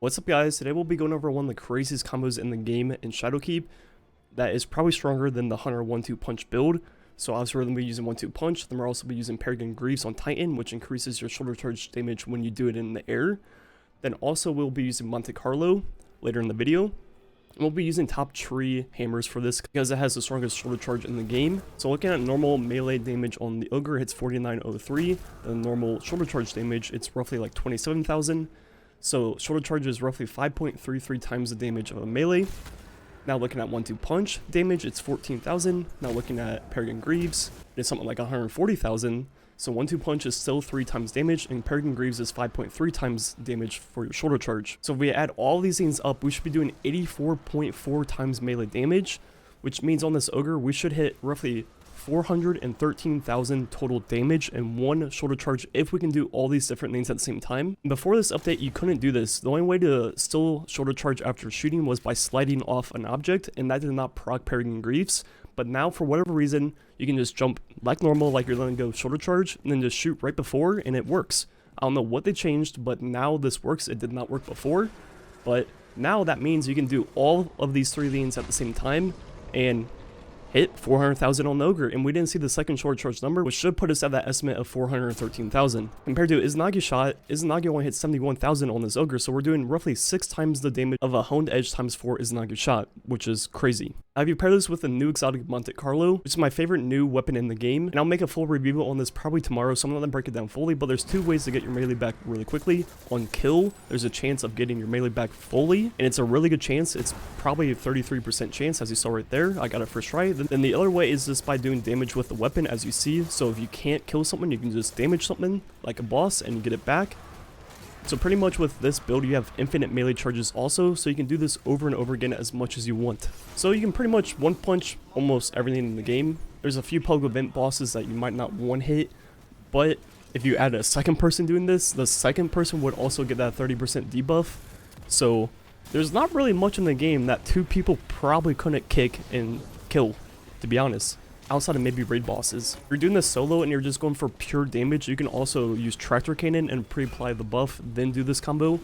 What's up guys, today we'll be going over one of the craziest combos in the game in Shadowkeep that is probably stronger than the Hunter 1-2 punch build. So obviously we're going to be using 1-2 punch, then we're also be using Peregrine Greaves on Titan, which increases your shoulder charge damage when you do it in the air. Then also we'll be using Monte Carlo later in the video. And we'll be using top tree hammers for this because it has the strongest shoulder charge in the game. So looking at normal melee damage on the ogre, hits 4903, and normal shoulder charge damage, it's roughly like 27,000. So shoulder charge is roughly 5.33 times the damage of a melee. Now looking at 1-2 punch damage, it's 14,000. Now looking at Peregrine Greaves, it's something like 140,000. So 1-2 punch is still 3 times damage, and Peregrine Greaves is 5.3 times damage for your shoulder charge. So if we add all these things up, we should be doing 84.4 times melee damage, which means on this ogre, we should hit roughly 413,000 total damage and 1 shoulder charge if we can do all these different things at the same time. Before this update, you couldn't do this. The only way to still shoulder charge after shooting was by sliding off an object, and that did not proc Peregrine Greaves. But now, for whatever reason, you can just jump like normal, like you're letting go shoulder charge, and then just shoot right before, and it works. I don't know what they changed, but now this works. It did not work before, but now that means you can do all of these 3 things at the same time, and hit 400,000 on the ogre, and we didn't see the second shoulder charge number, which should put us at that estimate of 413,000. Compared to Izanagi's shot, Izanagi only hit 71,000 on this ogre, so we're doing roughly 6 times the damage of a honed edge times 4 Izanagi shot, which is crazy. If you pair this with the new exotic Monte Carlo, which is my favorite new weapon in the game, and I'll make a full review on this probably tomorrow, so I'm not going to break it down fully, but there's 2 ways to get your melee back really quickly. On kill, there's a chance of getting your melee back fully, and it's a really good chance. It's probably a 33% chance, as you saw right there. I got it first try. Then the other way is just by doing damage with the weapon, as you see. So if you can't kill someone, you can just damage something like a boss and you get it back. So pretty much with this build, you have infinite melee charges also, so you can do this over and over again as much as you want. So you can pretty much one punch almost everything in the game. There's a few Pogo event bosses that you might not one hit, but if you add a second person doing this, the second person would also get that 30% debuff. So there's not really much in the game that 2 people probably couldn't kick and kill, to be honest, outside of maybe raid bosses. If you're doing this solo and you're just going for pure damage, you can also use Tractor Cannon and pre-apply the buff, then do this combo.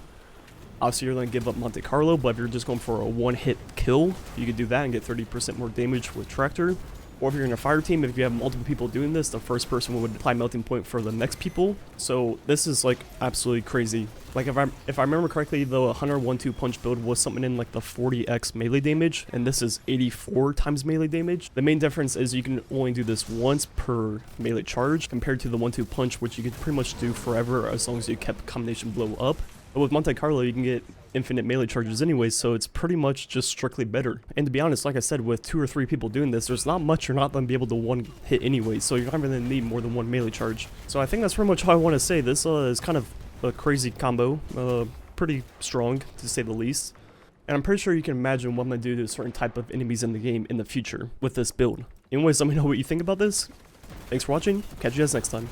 Obviously you're going to give up Monte Carlo, but if you're just going for a one-hit kill, you can do that and get 30% more damage with Tractor. Or if you're in a fire team, if you have multiple people doing this, the first person would apply melting point for the next people. So this is like absolutely crazy. Like if I remember correctly, the Hunter 1-2 punch build was something in like the 40x melee damage, and this is 84 times melee damage. The main difference is you can only do this once per melee charge compared to the 1-2 punch, which you could pretty much do forever as long as you kept combination blow up. But with Monte Carlo, you can get infinite melee charges anyways, so it's pretty much just strictly better. And to be honest, like I said, with 2 or 3 people doing this, there's not much you're not going to be able to one hit anyways, so you're not going to need more than 1 melee charge. So I think that's pretty much all I want to say. This is kind of a crazy combo, pretty strong to say the least. And I'm pretty sure you can imagine what I'm going to do to a certain type of enemies in the game in the future with this build. Anyways, let me know what you think about this. Thanks for watching. Catch you guys next time.